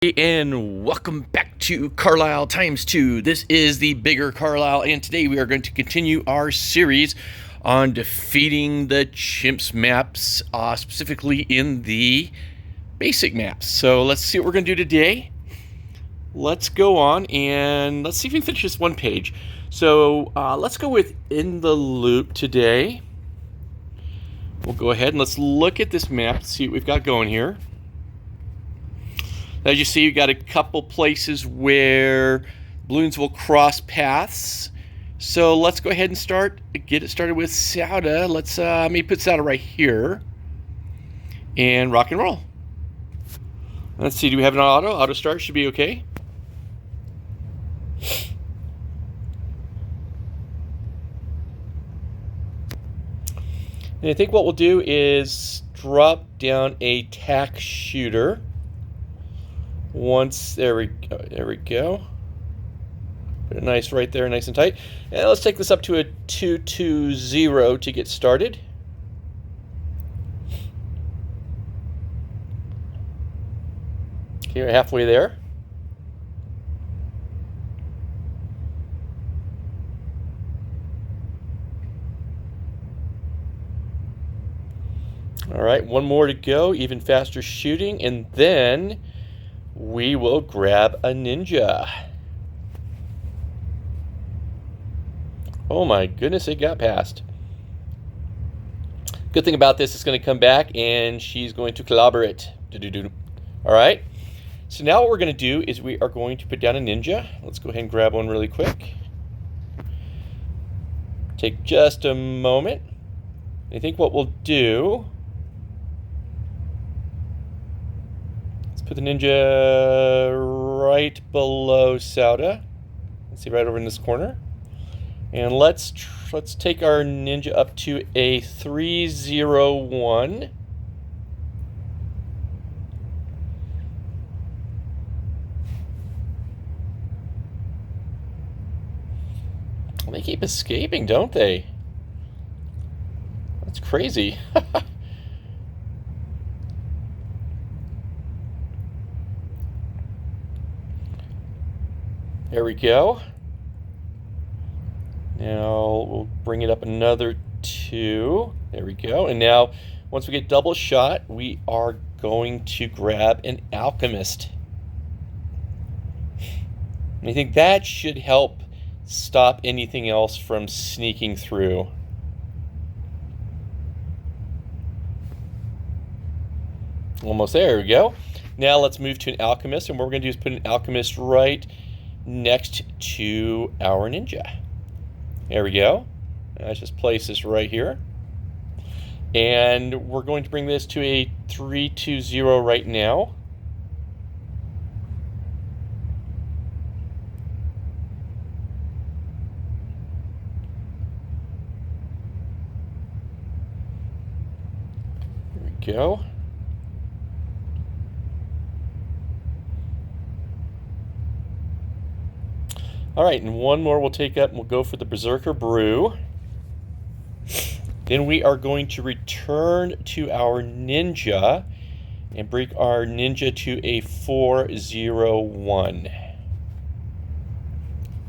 And welcome back to Carlisle times 2. This is the bigger Carlisle, and today we are going to continue our series on defeating the chimps maps, specifically in the basic maps. So let's see what we're going to do today. Let's go on and let's see if we can finish this one page. So let's go with In the Loop today. We'll go ahead and let's look at this map, see what we've got going here. As you see, you've got a couple places where balloons will cross paths. So let's go ahead and get it started with Sauda. Let's maybe put Sauda right here and rock and roll. Let's see, do we have an auto? Auto start should be okay. And I think what we'll do is drop down a Tack Shooter. There we go. Put it nice right there, nice and tight. And let's take this up to a 220 to get started. Okay, we're halfway there. All right, one more to go, even faster shooting, and then we will grab a ninja. Oh my goodness, it got past. Good thing about this is going to come back and she's going to collaborate. All right, so now what we're going to do is we are going to put down a ninja. Let's go ahead and grab one really quick. Take just a moment. I think what we'll do, put the ninja right below Sauda. Let's see, right over in this corner. And let's take our ninja up to a 301. Well, they keep escaping, don't they? That's crazy. There we go. Now we'll bring it up another 2. There we go. And now, once we get double shot, we are going to grab an Alchemist. And I think that should help stop anything else from sneaking through. Almost there we go. Now let's move to an Alchemist, and what we're going to do is put an Alchemist right next to our ninja. There we go. Let's just place this right here. And we're going to bring this to a 320 right now. There we go. All right, and one more we'll take up, and we'll go for the Berserker Brew. Then we are going to return to our ninja and bring our ninja to a 401.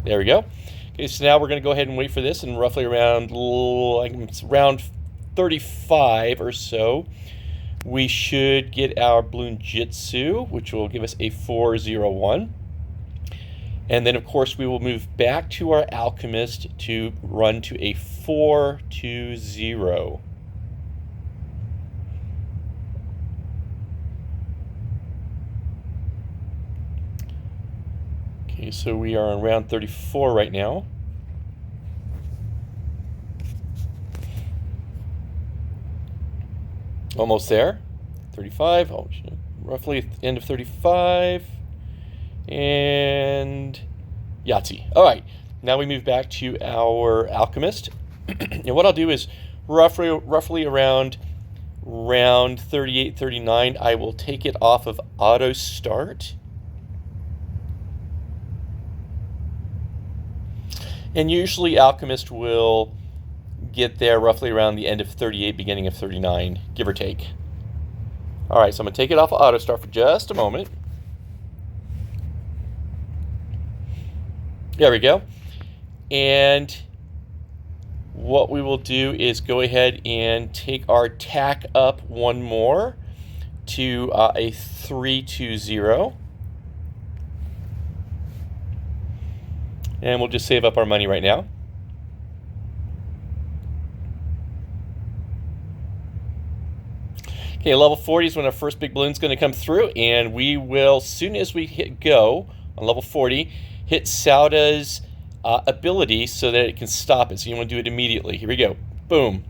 There we go. Okay, so now we're going to go ahead and wait for this, and roughly around round 35 or so, we should get our Bloon Jitsu, which will give us a 401. And then, of course, we will move back to our Alchemist to run to a 420. Okay, so we are on round 34 right now. Almost there. 35, roughly at the end of 35. And Yahtzee. All right, now we move back to our Alchemist. And what I'll do is roughly around round 38, 39, I will take it off of auto start. And usually Alchemist will get there roughly around the end of 38, beginning of 39, give or take. All right, so I'm going to take it off of auto start for just a moment. There we go. And what we will do is go ahead and take our tack up one more to a 320. And we'll just save up our money right now. Okay, level 40 is when our first big balloon's going to come through, and we will, as soon as we hit go on level 40, hit Sauda's ability so that it can stop it. So you want to do it immediately. Here we go. Boom.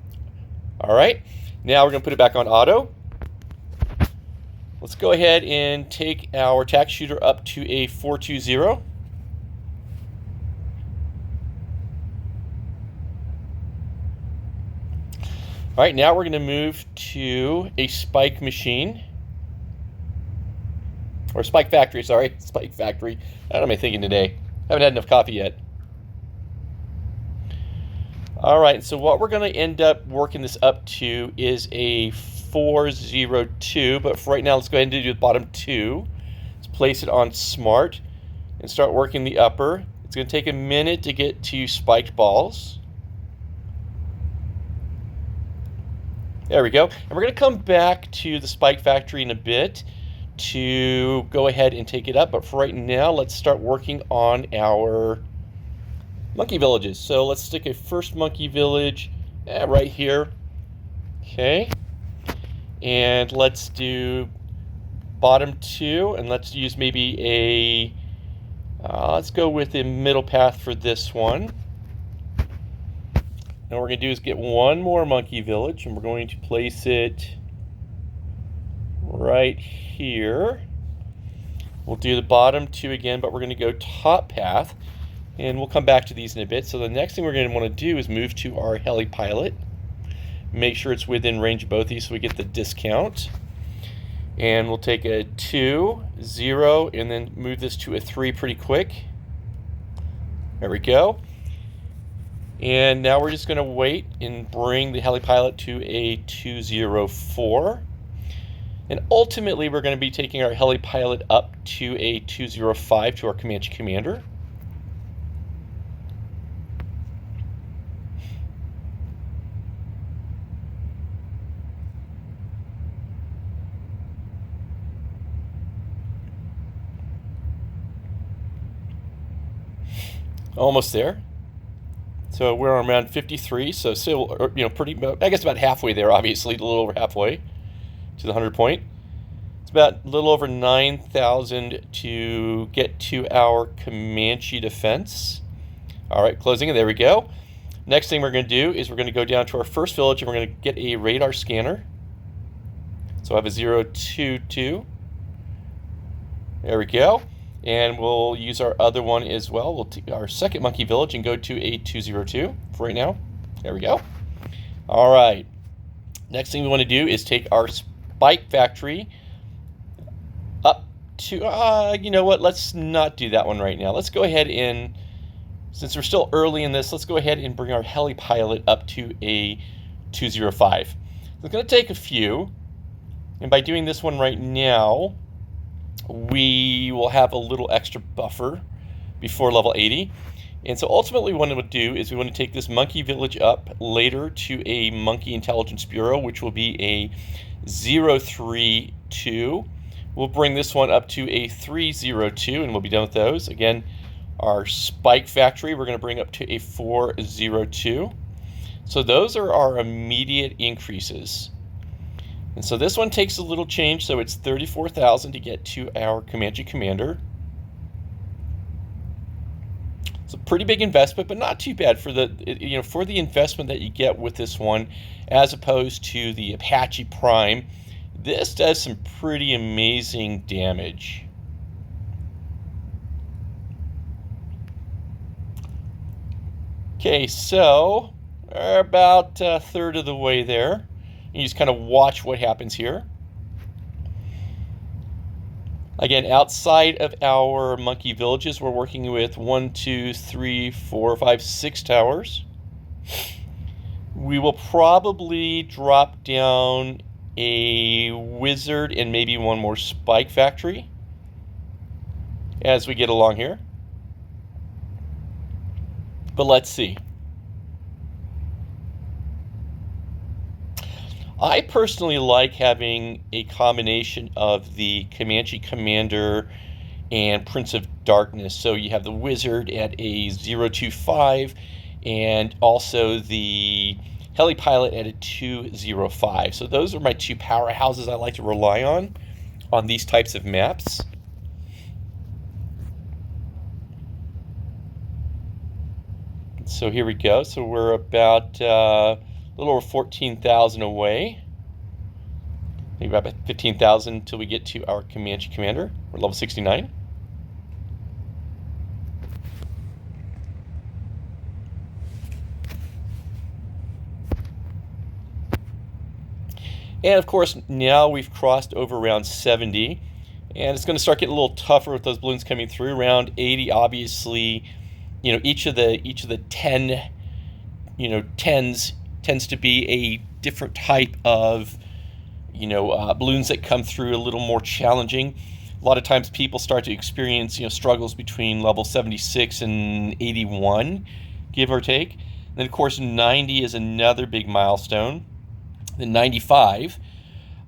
All right. Now we're going to put it back on auto. Let's go ahead and take our Tack Shooter up to a 420. All right, now we're going to move to a spike machine. Or spike factory, sorry. Spike factory. What am I thinking today? Haven't had enough coffee yet. All right, so what we're going to end up working this up to is a 402. But for right now, let's go ahead and do the bottom two. Let's place it on smart and start working the upper. It's going to take a minute to get to spiked balls. There we go. And we're going to come back to the spike factory in a bit to go ahead and take it up. But for right now, let's start working on our monkey villages. So let's stick a first monkey village right here. Okay. And let's do bottom two. And let's use maybe let's go with the middle path for this one. And what we're going to do is get one more monkey village, and we're going to place it right here. We'll do the bottom two again, but we're going to go top path, and we'll come back to these in a bit. So the next thing we're going to want to do is move to our HeliPilot. Make sure it's within range of both these so we get the discount. And we'll take a 2, 0, and then move this to a 3 pretty quick. There we go. And now we're just going to wait and bring the HeliPilot to a 204. And ultimately, we're going to be taking our HeliPilot up to a 205 to our Comanche Commander. Almost there. So we're around 53, so still, pretty, I guess about halfway there, obviously, a little over halfway to the 100 point. It's about a little over 9,000 to get to our Comanche defense. All right, closing it, there we go. Next thing we're going to do is we're going to go down to our first village and we're going to get a radar scanner. So I have a 022. There we go. And we'll use our other one as well. We'll take our second monkey village and go to a 202 for right now. There we go. All right. Next thing we want to do is take our spike factory up to, you know what, let's not do that one right now. Let's go ahead and, since we're still early in this, let's go ahead and bring our HeliPilot up to a 205. It's going to take a few. And by doing this one right now, we will have a little extra buffer before level 80. And so ultimately what we want to do is we want to take this monkey village up later to a monkey intelligence bureau, which will be a 032. We'll bring this one up to a 302 and we'll be done with those. Again, our spike factory we're going to bring up to a 402. So those are our immediate increases. And so this one takes a little change, so it's 34,000 to get to our Comanche Commander. It's a pretty big investment, but not too bad for the for the investment that you get with this one, as opposed to the Apache Prime. This does some pretty amazing damage. Okay, so we're about a third of the way there. You just kind of watch what happens here. Again, outside of our monkey villages, we're working with 1, 2, 3, 4, 5, 6 towers. We will probably drop down a wizard and maybe one more spike factory as we get along here. But let's see. I personally like having a combination of the Comanche Commander and Prince of Darkness. So you have the Wizard at a 025 and also the HeliPilot at a 205. So those are my two powerhouses I like to rely on these types of maps. So here we go. So we're about a little over 14,000 away. Maybe about 15,000 until we get to our Comanche Commander. We're level 69. And of course, now we've crossed over around 70, and it's going to start getting a little tougher with those balloons coming through. Around 80, obviously, you know, each of the 10, tens tends to be a different type of, balloons that come through a little more challenging. A lot of times people start to experience, struggles between level 76 and 81, give or take. And then, of course, 90 is another big milestone. Then 95.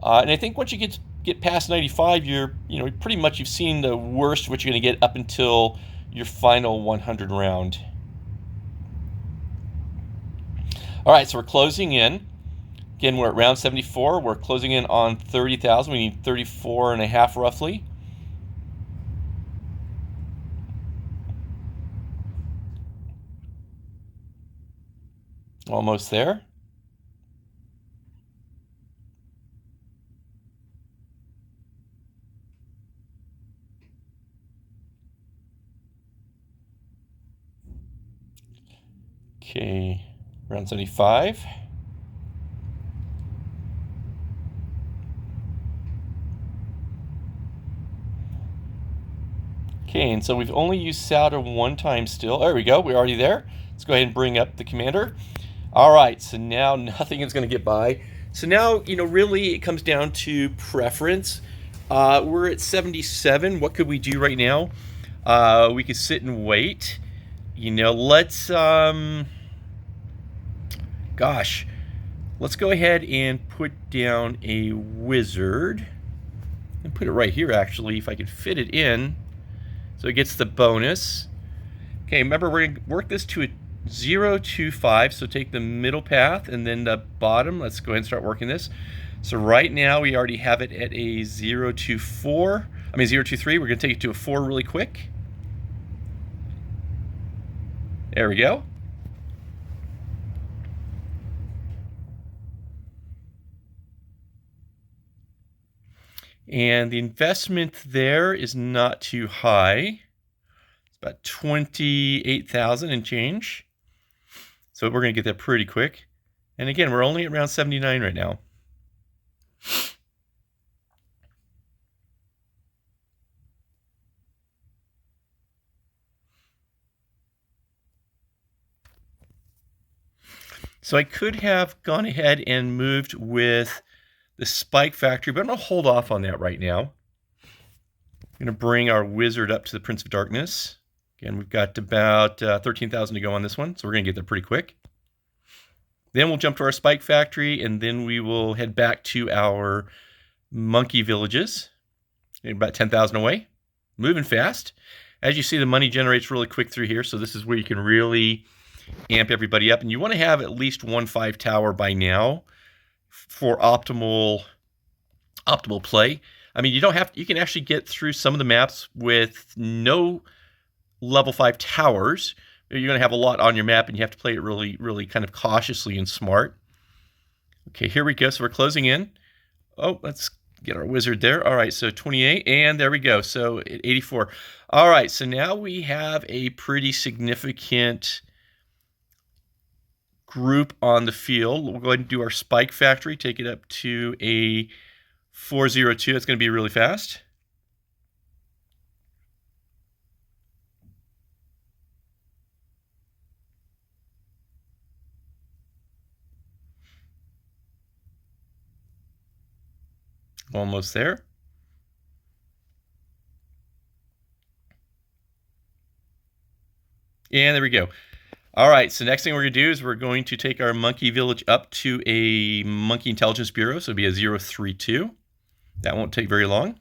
And I think once you get past 95, pretty much you've seen the worst of what you're going to get up until your final 100 round. All right, so we're closing in. Again, we're at round 74. We're closing in on 30,000. We need 34 and a half roughly. Almost there. Okay, round 75. Okay, and so we've only used Sauda one time still. There we go, we're already there. Let's go ahead and bring up the commander. All right, so now nothing is going to get by. So now, really it comes down to preference. We're at 77. What could we do right now? We could sit and wait. Let's, let's go ahead and put down a wizard. And put it right here, actually, if I could fit it in. So it gets the bonus. Okay, remember we're going to work this to a 025, so take the middle path and then the bottom. Let's go ahead and start working this. So right now we already have it at a 024. 023. We're going to take it to a 4 really quick. There we go. And the investment there is not too high. It's about 28,000 and change. So we're going to get that pretty quick. And again, we're only at around 79 right now. So I could have gone ahead and moved with the Spike Factory, but I'm going to hold off on that right now. I'm going to bring our wizard up to the Prince of Darkness. Again, we've got about 13,000 to go on this one, so we're going to get there pretty quick. Then we'll jump to our Spike Factory, and then we will head back to our monkey villages. About 10,000 away. Moving fast. As you see, the money generates really quick through here, so this is where you can really amp everybody up. And you want to have at least 1-5 tower by now for optimal play. I mean, you can actually get through some of the maps with no level 5 towers. You're going to have a lot on your map, and you have to play it really, really kind of cautiously and smart. Okay, here we go. So we're closing in. Oh, let's get our wizard there. All right, so 28, and there we go. So 84. All right, so now we have a pretty significant group on the field. We'll go ahead and do our Spike Factory, take it up to a 402. That's going to be really fast. Almost there. And there we go. All right, so next thing we're going to do is we're going to take our monkey village up to a monkey intelligence bureau, so it'll be a 032. That won't take very long.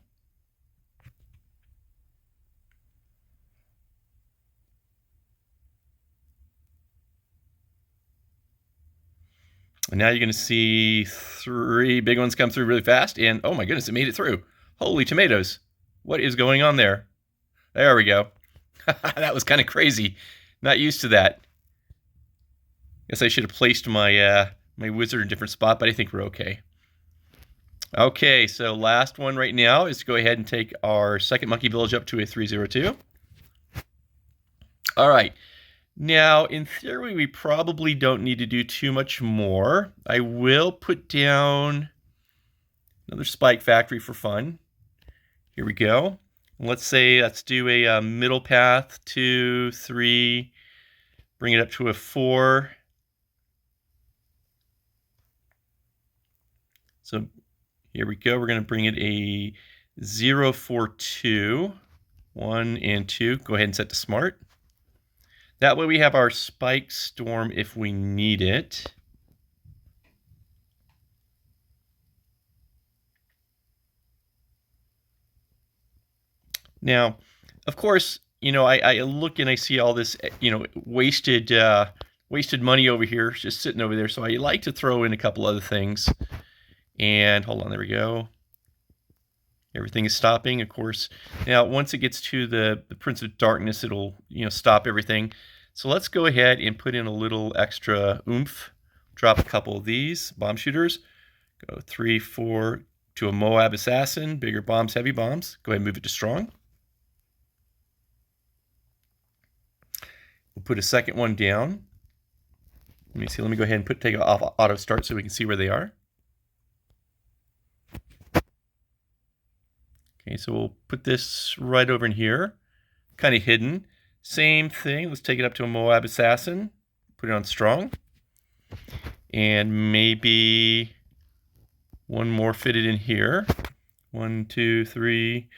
And now you're going to see 3 big ones come through really fast, and oh my goodness, it made it through. Holy tomatoes. What is going on there? There we go. That was kind of crazy. Not used to that. Guess I should have placed my my wizard in a different spot, but I think we're okay. Okay, so last one right now is to go ahead and take our second monkey village up to a 302. All right. Now, in theory, we probably don't need to do too much more. I will put down another spike factory for fun. Here we go. Let's say let's do a middle path, 2, 3, bring it up to a 4. So here we go. We're going to bring it a 042, 1 and 2. Go ahead and set to smart. That way we have our spike storm if we need it. Now, of course, you know, I look and I see all this, you know, wasted money over here, just sitting over there. So I like to throw in a couple other things. And hold on, there we go. Everything is stopping, of course. Now, once it gets to the Prince of Darkness, it'll, you know, stop everything. So let's go ahead and put in a little extra oomph. Drop a couple of these bomb shooters. Go 3, 4 to a Moab Assassin. Bigger bombs, heavy bombs. Go ahead and move it to strong. We'll put a second one down. Let me see. Let me go ahead and take it off auto start so we can see where they are. Okay, so we'll put this right over in here, kind of hidden. Same thing, let's take it up to a Moab Assassin, put it on strong, and maybe one more fitted in here. 1, 2, 3,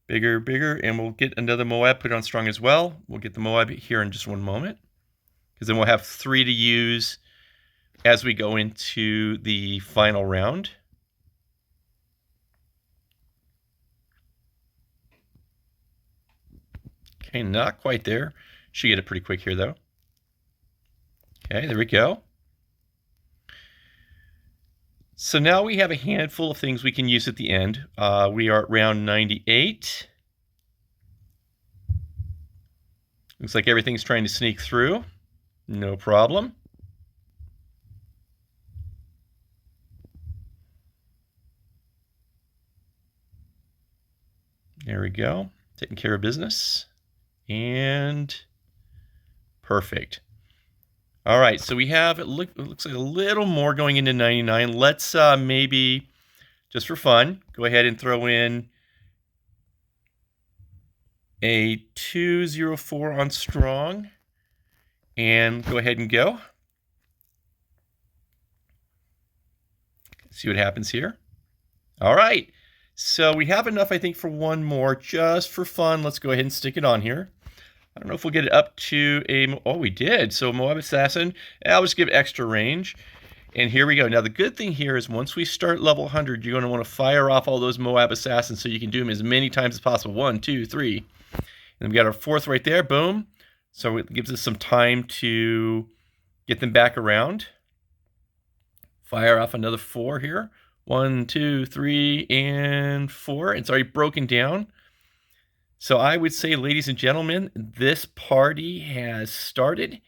bigger, bigger, and we'll get another Moab, put it on strong as well. We'll get the Moab here in just one moment, because then we'll have 3 to use as we go into the final round. Okay, not quite there. Should get it pretty quick here, though. Okay, there we go. So now we have a handful of things we can use at the end. We are at round 98. Looks like everything's trying to sneak through. No problem. There we go. Taking care of business. And perfect. All right, so we have, it looks like a little more going into 99. Let's maybe, just for fun, go ahead and throw in a 204 on strong. And go ahead and go. See what happens here. All right. So we have enough, I think, for one more. Just for fun, let's go ahead and stick it on here. I don't know if we'll get it up to a... Oh, we did. So Moab Assassin. I'll just give extra range. And here we go. Now, the good thing here is once we start level 100, you're going to want to fire off all those Moab Assassins so you can do them as many times as possible. 1, 2, 3. And we got our 4th right there. Boom. So it gives us some time to get them back around. Fire off another 4 here. 1, 2, 3, and 4. It's already broken down. So I would say, ladies and gentlemen, this party has started.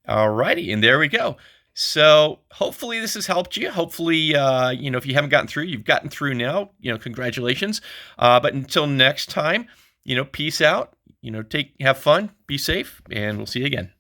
Alrighty, and there we go. So hopefully this has helped you. Hopefully, you know, if you haven't gotten through, you've gotten through now. You know, congratulations. But until next time, you know, peace out. You know, have fun, be safe, and we'll see you again.